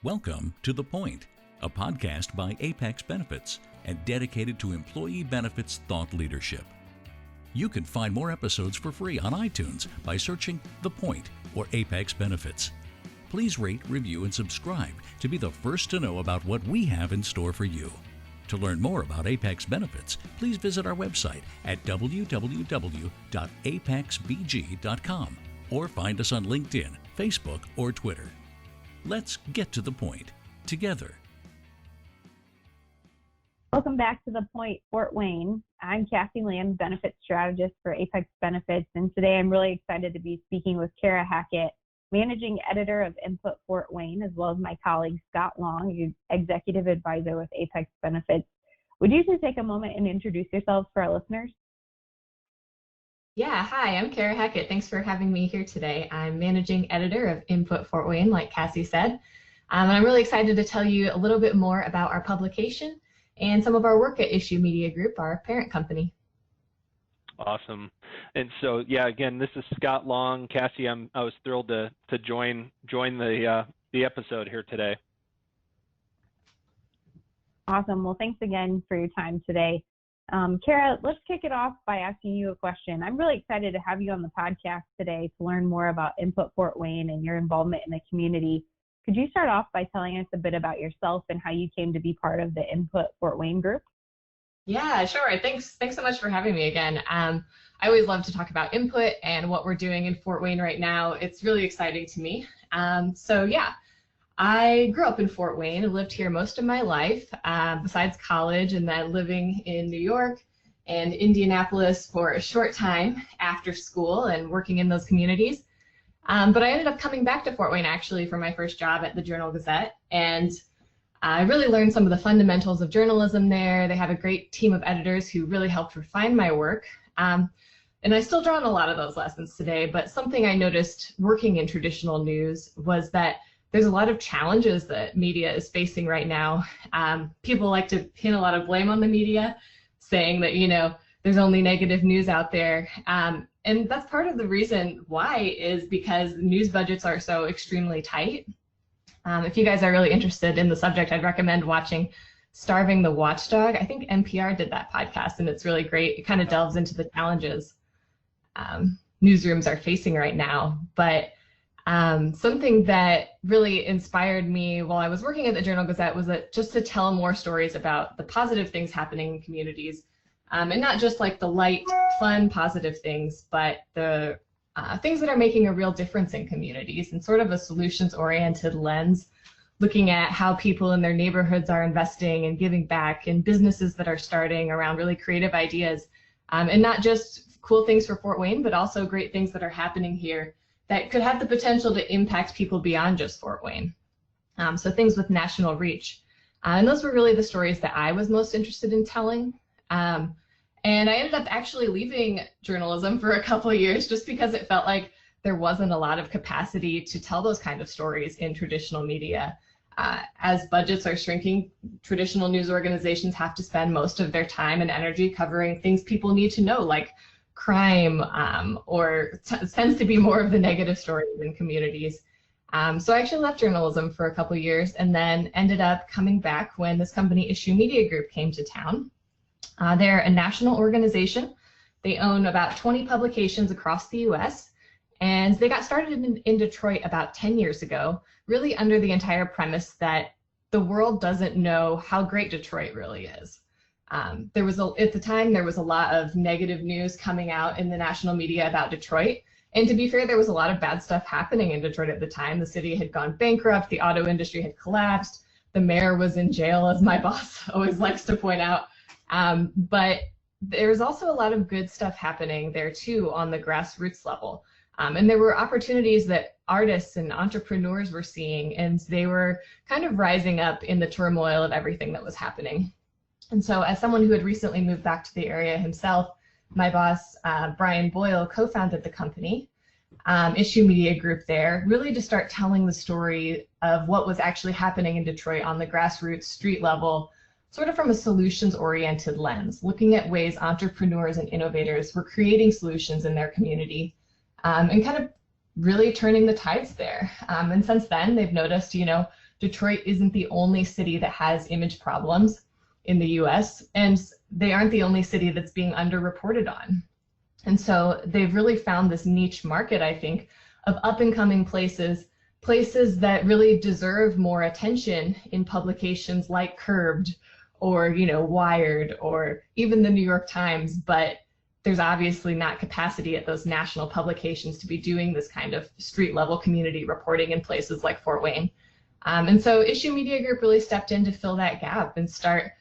Welcome to The Point, a podcast by Apex Benefits and dedicated to employee benefits thought leadership. You can find more episodes for free on iTunes by searching The Point or Apex Benefits. Please rate, review, and subscribe to be the first to know about what we have in store for you. To learn more about Apex Benefits, please visit our website at www.apexbg.com or find us on LinkedIn, Facebook, or Twitter. Let's get to the point together. Welcome back to The Point, Fort Wayne. I'm Kassee, Lamm, Benefits Strategist for Apex Benefits, and today I'm really excited to be speaking with Hackett, Managing Editor of Input Fort Wayne, as well as my colleague Scott Long, Executive Advisor with Apex Benefits. Would you two take a moment and introduce yourselves for our listeners? Yeah, hi, I'm Hackett. Thanks for having me here today. I'm Managing Editor of Input Fort Wayne, like Kassee said. And I'm really excited to tell you a little bit more about our publication and some of our work at Issue Media Group, our parent company. Awesome. And so, yeah, again, this is Scott Long. Kassee, I was thrilled to join the episode here today. Awesome. Well, thanks again for your time today. Kara, let's kick it off by asking you a question. I'm really excited to have you on the podcast today to learn more about Input Fort Wayne and your involvement in the community. Could you start off by telling us a bit about yourself and how you came to be part of the Input Fort Wayne group? Yeah, sure. Thanks so much for having me again. I always love to talk about Input and what we're doing in Fort Wayne right now. It's really exciting to me. I grew up in Fort Wayne. I lived here most of my life, besides college, and then living in New York and Indianapolis for a short time after school and working in those communities. But I ended up coming back to Fort Wayne actually for my first job at the Gazette, and I really learned some of the fundamentals of journalism there. They have a great team of editors who really helped refine my work. And I still draw on a lot of those lessons today, but something I noticed working in traditional news was that there's a lot of challenges that media is facing right now. People like to pin a lot of blame on the media, saying that, there's only negative news out there. And that's part of the reason why is because news budgets are so extremely tight. If you guys are really interested in the subject, I'd recommend watching Starving the Watchdog. I think NPR did that podcast, and it's really great. It kind of delves into the challenges newsrooms are facing right now. But something that really inspired me while I was working at the Gazette was that just to tell more stories about the positive things happening in communities, and not just like the light, fun, positive things, but the things that are making a real difference in communities, and sort of a solutions-oriented lens, looking at how people in their neighborhoods are investing and giving back, and businesses that are starting around really creative ideas, and not just cool things for Fort Wayne, but also great things that are happening here that could have the potential to impact people beyond just Fort Wayne. So things with national reach. And those were really the stories that I was most interested in telling. And I ended up actually leaving journalism for a couple of years just because it felt like there wasn't a lot of capacity to tell those kind of stories in traditional media. As budgets are shrinking, traditional news organizations have to spend most of their time and energy covering things people need to know, like crime, or tends to be more of the negative stories in communities. So I actually left journalism for a couple of years and then ended up coming back when this company, Issue Media Group, came to town. They're a national organization. They own about 20 publications across the US, and they got started in Detroit about 10 years ago, really under the entire premise that the world doesn't know how great Detroit really is. At the time, there was a lot of negative news coming out in the national media about Detroit. And to be fair, there was a lot of bad stuff happening in Detroit at the time. The city had gone bankrupt, the auto industry had collapsed, the mayor was in jail, as my boss always likes to point out. But there's also a lot of good stuff happening there too on the grassroots level. And there were opportunities that artists and entrepreneurs were seeing, and they were kind of rising up in the turmoil of everything that was happening. And so as someone who had recently moved back to the area himself, my boss, Brian Boyle, co-founded the company, Issue Media Group there, really to start telling the story of what was actually happening in Detroit on the grassroots street level, sort of from a solutions-oriented lens, looking at ways entrepreneurs and innovators were creating solutions in their community, and kind of really turning the tides there. And since then, they've noticed, Detroit isn't the only city that has image problems in the US, and they aren't the only city that's being underreported on. And so they've really found this niche market, I think, of up and coming places that really deserve more attention in publications like Curbed or, Wired or even the New York Times, but there's obviously not capacity at those national publications to be doing this kind of street level community reporting in places like Fort Wayne. And so Issue Media Group really stepped in to fill that gap and start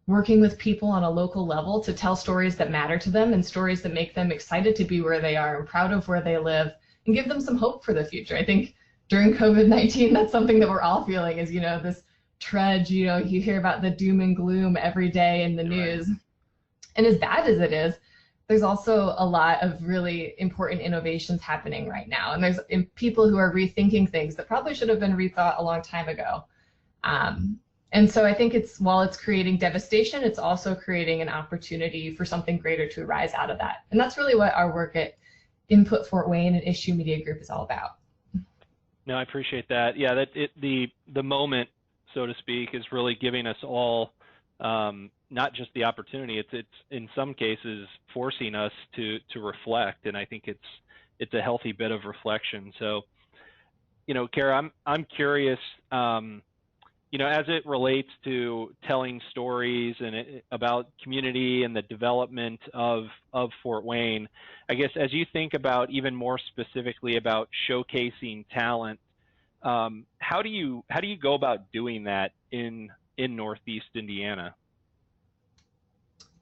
working with people on a local level to tell stories that matter to them and stories that make them excited to be where they are and proud of where they live and give them some hope for the future. I think during COVID-19, that's something that we're all feeling is, this trudge, you hear about the doom and gloom every day in the news. And as bad as it is, there's also a lot of really important innovations happening right now. And there's people who are rethinking things that probably should have been rethought a long time ago. And so I think while it's creating devastation, it's also creating an opportunity for something greater to arise out of that. And that's really what our work at Input Fort Wayne and Issue Media Group is all about. No, I appreciate that. Yeah, the moment, so to speak, is really giving us all not just the opportunity. It's in some cases forcing us to reflect, and I think it's a healthy bit of reflection. So, Kara, I'm curious. As it relates to telling stories and about community and the development of Fort Wayne, I guess as you think about even more specifically about showcasing talent, how do you go about doing that in Northeast Indiana?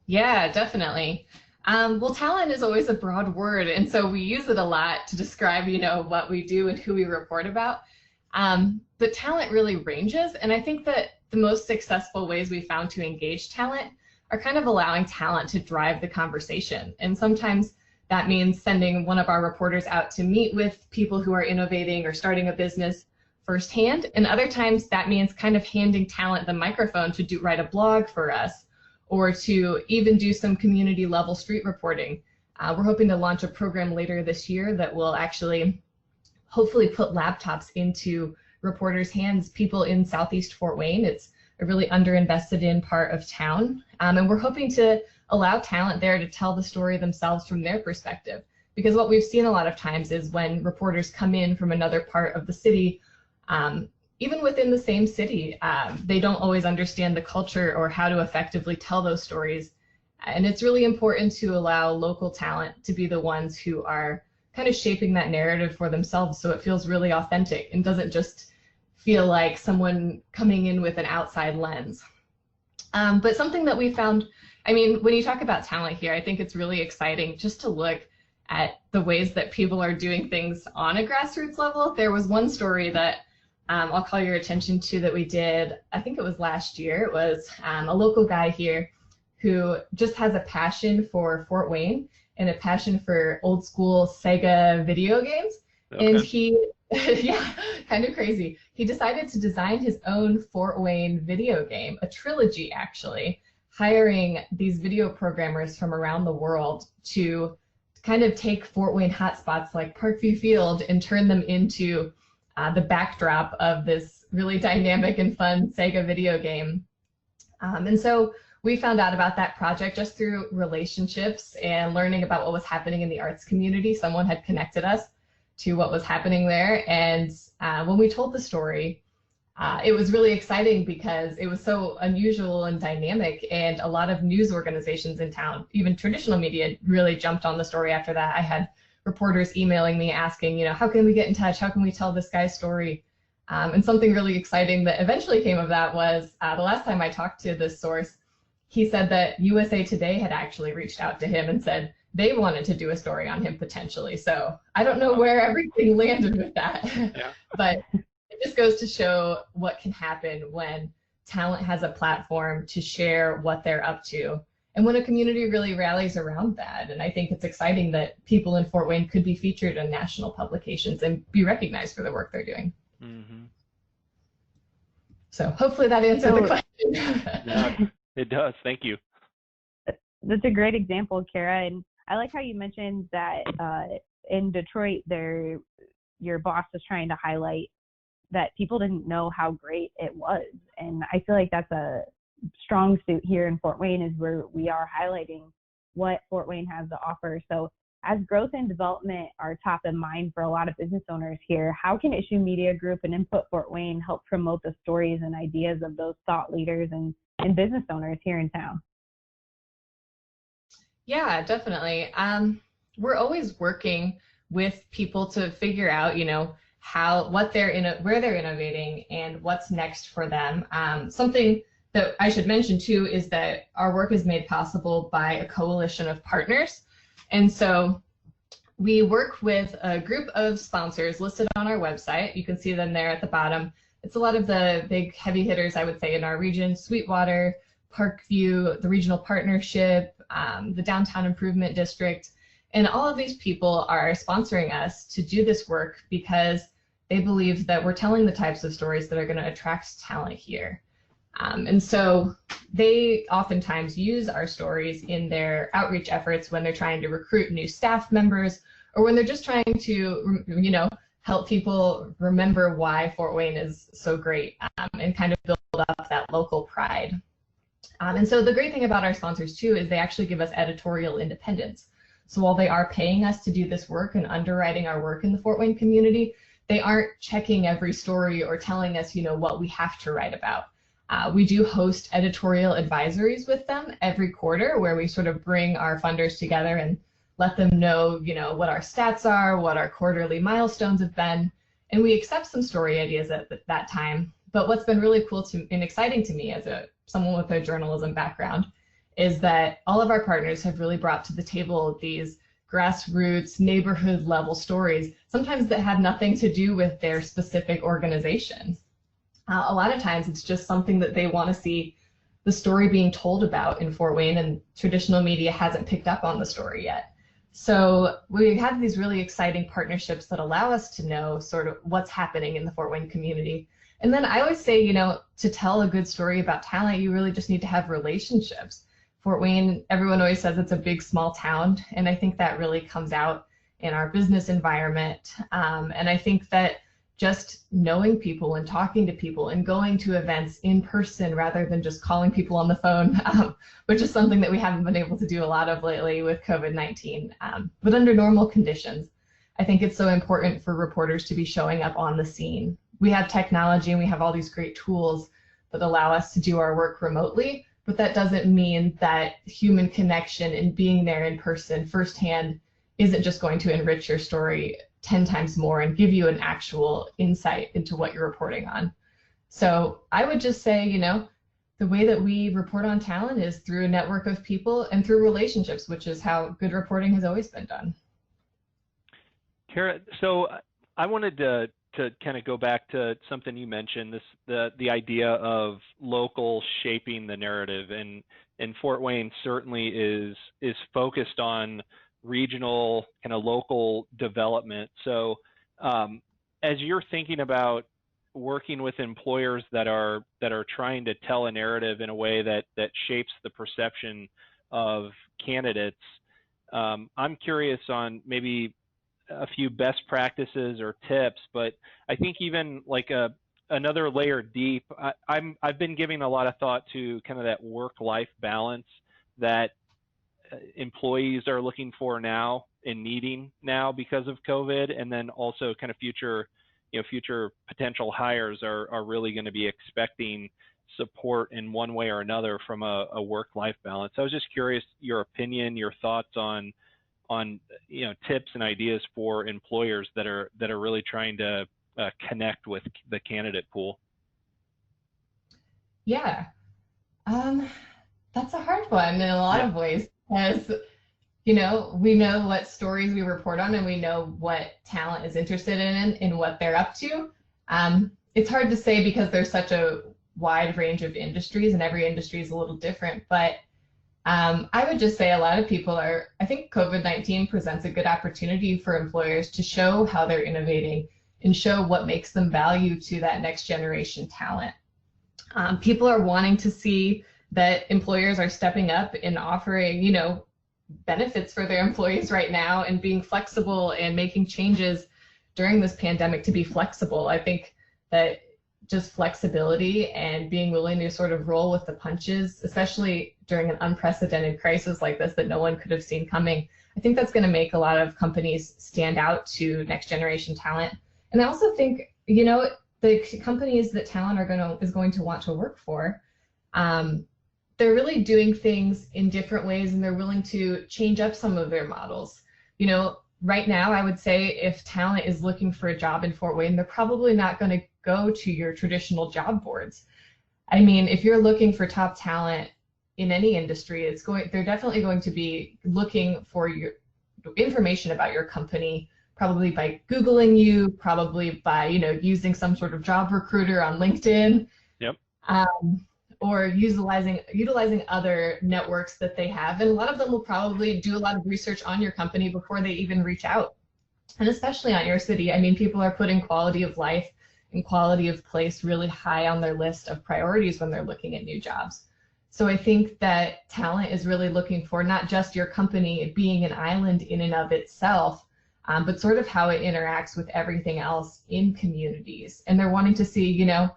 Yeah, definitely. Well, talent is always a broad word, and so we use it a lot to describe, what we do and who we report about. But talent really ranges, and I think that the most successful ways we found to engage talent are kind of allowing talent to drive the conversation. And sometimes that means sending one of our reporters out to meet with people who are innovating or starting a business firsthand. And other times that means kind of handing talent the microphone to write a blog for us or to even do some community level street reporting. We're hoping to launch a program later this year that will actually hopefully put laptops into reporters' hands, people in Southeast Fort Wayne. It's a really underinvested in part of town. And we're hoping to allow talent there to tell the story themselves from their perspective. Because what we've seen a lot of times is when reporters come in from another part of the city, even within the same city, they don't always understand the culture or how to effectively tell those stories. And it's really important to allow local talent to be the ones who are kind of shaping that narrative for themselves so it feels really authentic and doesn't just feel like someone coming in with an outside lens. But something that we found, when you talk about talent here, I think it's really exciting just to look at the ways that people are doing things on a grassroots level. There was one story that I'll call your attention to that we did, I think it was last year. It was a local guy here who just has a passion for Fort Wayne and a passion for old school Sega video games. Okay. And he, yeah, kind of crazy. He decided to design his own Fort Wayne video game, a trilogy actually, hiring these video programmers from around the world to kind of take Fort Wayne hotspots like Parkview Field and turn them into the backdrop of this really dynamic and fun Sega video game. And so we found out about that project just through relationships and learning about what was happening in the arts community. Someone had connected us to what was happening there. And when we told the story, it was really exciting because it was so unusual and dynamic, and a lot of news organizations in town, even traditional media, really jumped on the story after that. I had reporters emailing me asking, how can we get in touch? How can we tell this guy's story? And something really exciting that eventually came of that was the last time I talked to this source, he said that USA Today had actually reached out to him and said they wanted to do a story on him potentially. So I don't know where everything landed with that, yeah. But it just goes to show what can happen when talent has a platform to share what they're up to, and when a community really rallies around that. And I think it's exciting that people in Fort Wayne could be featured in national publications and be recognized for the work they're doing. Mm-hmm. So hopefully that answered the question. Yeah, it does. Thank you. That's a great example, Kara. And I like how you mentioned that in Detroit, your boss is trying to highlight that people didn't know how great it was. And I feel like that's a strong suit here in Fort Wayne, is where we are highlighting what Fort Wayne has to offer. So as growth and development are top of mind for a lot of business owners here, how can Issue Media Group and Input Fort Wayne help promote the stories and ideas of those thought leaders and business owners here in town? Yeah, definitely. We're always working with people to figure out, where they're innovating and what's next for them. Something that I should mention too is that our work is made possible by a coalition of partners. And so we work with a group of sponsors listed on our website. You can see them there at the bottom. It's a lot of the big heavy hitters, I would say, in our region: Sweetwater, Parkview, the Regional Partnership, the Downtown Improvement District. And all of these people are sponsoring us to do this work because they believe that we're telling the types of stories that are going to attract talent here. And so they oftentimes use our stories in their outreach efforts when they're trying to recruit new staff members, or when they're just trying to, help people remember why Fort Wayne is so great, and kind of build up that local pride. And so the great thing about our sponsors too is they actually give us editorial independence. So while they are paying us to do this work and underwriting our work in the Fort Wayne community, they aren't checking every story or telling us, what we have to write about. We do host editorial advisories with them every quarter, where we sort of bring our funders together and let them know, what our stats are, what our quarterly milestones have been, and we accept some story ideas at that time. But what's been really cool and exciting to me as someone with a journalism background is that all of our partners have really brought to the table these grassroots, neighborhood level stories, sometimes that have nothing to do with their specific organizations. A lot of times it's just something that they want to see the story being told about in Fort Wayne, and traditional media hasn't picked up on the story yet. So we have these really exciting partnerships that allow us to know sort of what's happening in the Fort Wayne community. And then I always say, to tell a good story about talent, you really just need to have relationships. Fort Wayne, everyone always says it's a big, small town, and I think that really comes out in our business environment. And I think that just knowing people and talking to people and going to events in person rather than just calling people on the phone, which is something that we haven't been able to do a lot of lately with COVID-19. But under normal conditions, I think it's so important for reporters to be showing up on the scene. We have technology and we have all these great tools that allow us to do our work remotely, but that doesn't mean that human connection and being there in person firsthand isn't just going to enrich your story 10 times more and give you an actual insight into what you're reporting on. So I would just say, the way that we report on talent is through a network of people and through relationships, which is how good reporting has always been done. Kara, so I wanted to kind of go back to something you mentioned, the idea of local shaping the narrative, and Fort Wayne certainly is focused on regional, kind of local development. So as you're thinking about working with employers that are trying to tell a narrative in a way that shapes the perception of candidates, I'm curious on maybe a few best practices or tips, but I think even like another layer deep, I've been giving a lot of thought to kind of that work-life balance that employees are looking for now and needing now because of COVID, and then also kind of future potential hires are really going to be expecting support in one way or another from a work-life balance. I was just curious your opinion, your thoughts on tips and ideas for employers that are really trying to connect with the candidate pool. Yeah, that's a hard one in a lot of ways, because we know what stories we report on and we know what talent is interested in and what they're up to. It's hard to say because there's such a wide range of industries and every industry is a little different, but I would just say a lot of people I think COVID-19 presents a good opportunity for employers to show how they're innovating and show what makes them value to that next generation talent. People are wanting to see that employers are stepping up and offering, benefits for their employees right now and being flexible and making changes during this pandemic to be flexible. I think that just flexibility and being willing to sort of roll with the punches, especially during an unprecedented crisis like this that no one could have seen coming, I think that's going to make a lot of companies stand out to next generation talent. And I also think, you know, the companies that talent is going to want to work for, they're really doing things in different ways, and they're willing to change up some of their models. You know, right now, I would say if talent is looking for a job in Fort Wayne, they're probably not going to go to your traditional job boards. I mean, if you're looking for top talent in any industry, they're definitely going to be looking for your information about your company, probably by Googling you, probably by, you know, using some sort of job recruiter on LinkedIn. Yep. Or utilizing other networks that they have. And a lot of them will probably do a lot of research on your company before they even reach out. And especially on your city. I mean, people are putting quality of life and quality of place really high on their list of priorities when they're looking at new jobs. So I think that talent is really looking for not just your company being an island in and of itself, but sort of how it interacts with everything else in communities. And they're wanting to see, you know,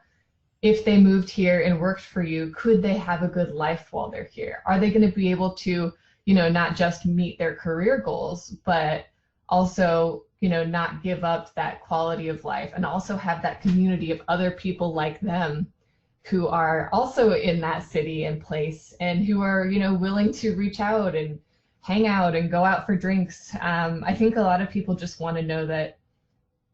if they moved here and worked for you, could they have a good life while they're here? Are they going to be able to, you know, not just meet their career goals, but also, you know, not give up that quality of life and also have that community of other people like them who are also in that city and place and who are, you know, willing to reach out and hang out and go out for drinks. I think a lot of people just want to know that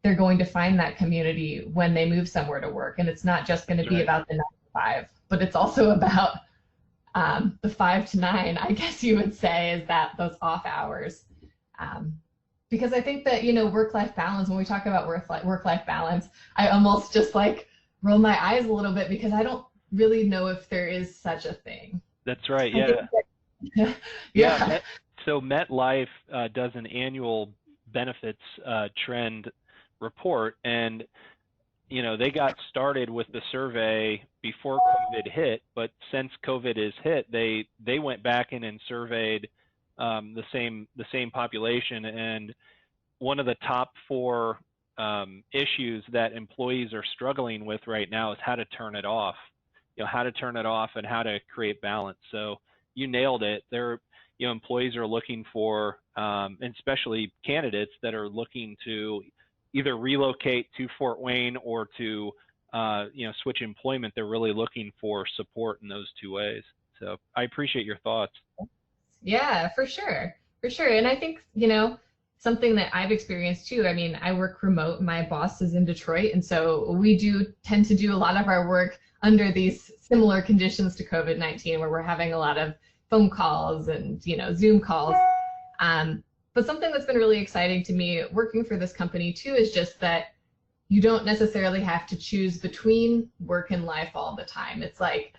they're going to find that community when they move somewhere to work. And it's not just going to be about the 9 to 5, but it's also about the 5 to 9, I guess you would say, is that those off hours. Because I think that, you know, work-life balance, when we talk about work-life balance, I almost just like roll my eyes a little bit because I don't really know if there is such a thing. That's right. Yeah. Yeah. So MetLife does an annual benefits trend report, and you know, they got started with the survey before COVID hit, but since COVID has hit, they went back in and surveyed the same population, and one of the top 4 issues that employees are struggling with right now is how to turn it off. You know, how to turn it off and how to create balance. So you nailed it. You know, employees are looking for, and especially candidates that are looking to either relocate to Fort Wayne or to, you know, switch employment. They're really looking for support in those 2 ways. So I appreciate your thoughts. Yeah, for sure. For sure. And I think, you know, something that I've experienced too, I mean, I work remote, my boss is in Detroit. And so we do tend to do a lot of our work under these similar conditions to COVID-19, where we're having a lot of phone calls and, you know, Zoom calls. But something that's been really exciting to me working for this company too is just that you don't necessarily have to choose between work and life all the time. It's like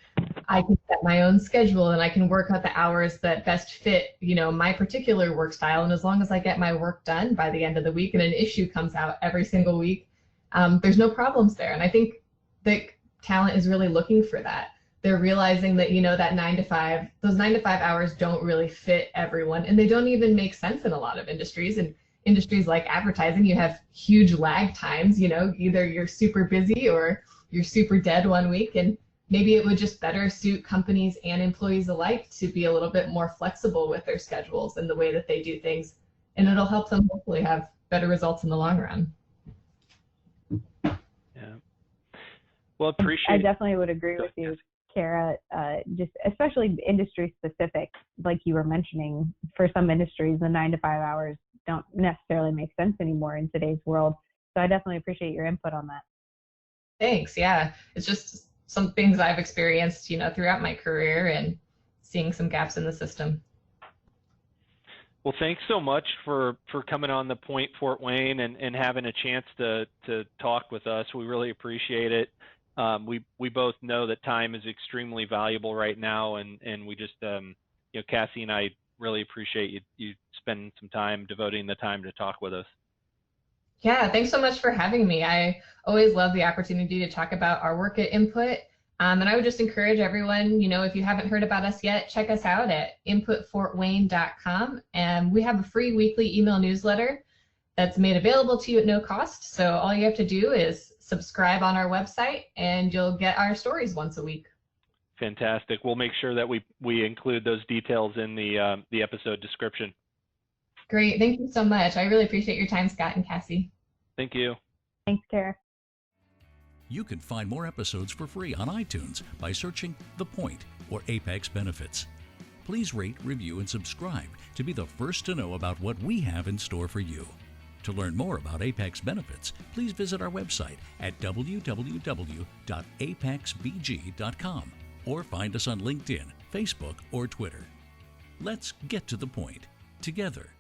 I can set my own schedule and I can work out the hours that best fit, you know, my particular work style. And as long as I get my work done by the end of the week and an issue comes out every single week, there's no problems there. And I think that talent is really looking for that. They're realizing that, you know, that 9 to 5, those 9 to 5 hours don't really fit everyone, and they don't even make sense in a lot of industries. And industries like advertising, you have huge lag times, you know, either you're super busy or you're super dead one week, and maybe it would just better suit companies and employees alike to be a little bit more flexible with their schedules and the way that they do things, and it'll help them hopefully have better results in the long run. Yeah. Well, I definitely would agree with you, Kara, just especially industry specific, like you were mentioning. For some industries, the 9 to 5 hours don't necessarily make sense anymore in today's world. So I definitely appreciate your input on that. Thanks. Yeah, it's just some things I've experienced, you know, throughout my career and seeing some gaps in the system. Well, thanks so much for coming on the Point Fort Wayne and having a chance to talk with us. We really appreciate it. We both know that time is extremely valuable right now, and we just, you know, Kassee and I really appreciate you spending some time, devoting the time to talk with us. Yeah, thanks so much for having me. I always love the opportunity to talk about our work at Input. And I would just encourage everyone, you know, if you haven't heard about us yet, check us out at inputfortwayne.com. And we have a free weekly email newsletter that's made available to you at no cost. So all you have to do is subscribe on our website, and you'll get our stories once a week. Fantastic. We'll make sure that we include those details in the episode description. Great. Thank you so much. I really appreciate your time, Scott and Kassee. Thank you. Thanks, Kara. You can find more episodes for free on iTunes by searching The Point or Apex Benefits. Please rate, review, and subscribe to be the first to know about what we have in store for you. To learn more about Apex Benefits, please visit our website at www.apexbg.com or find us on LinkedIn, Facebook, or Twitter. Let's get to the point together.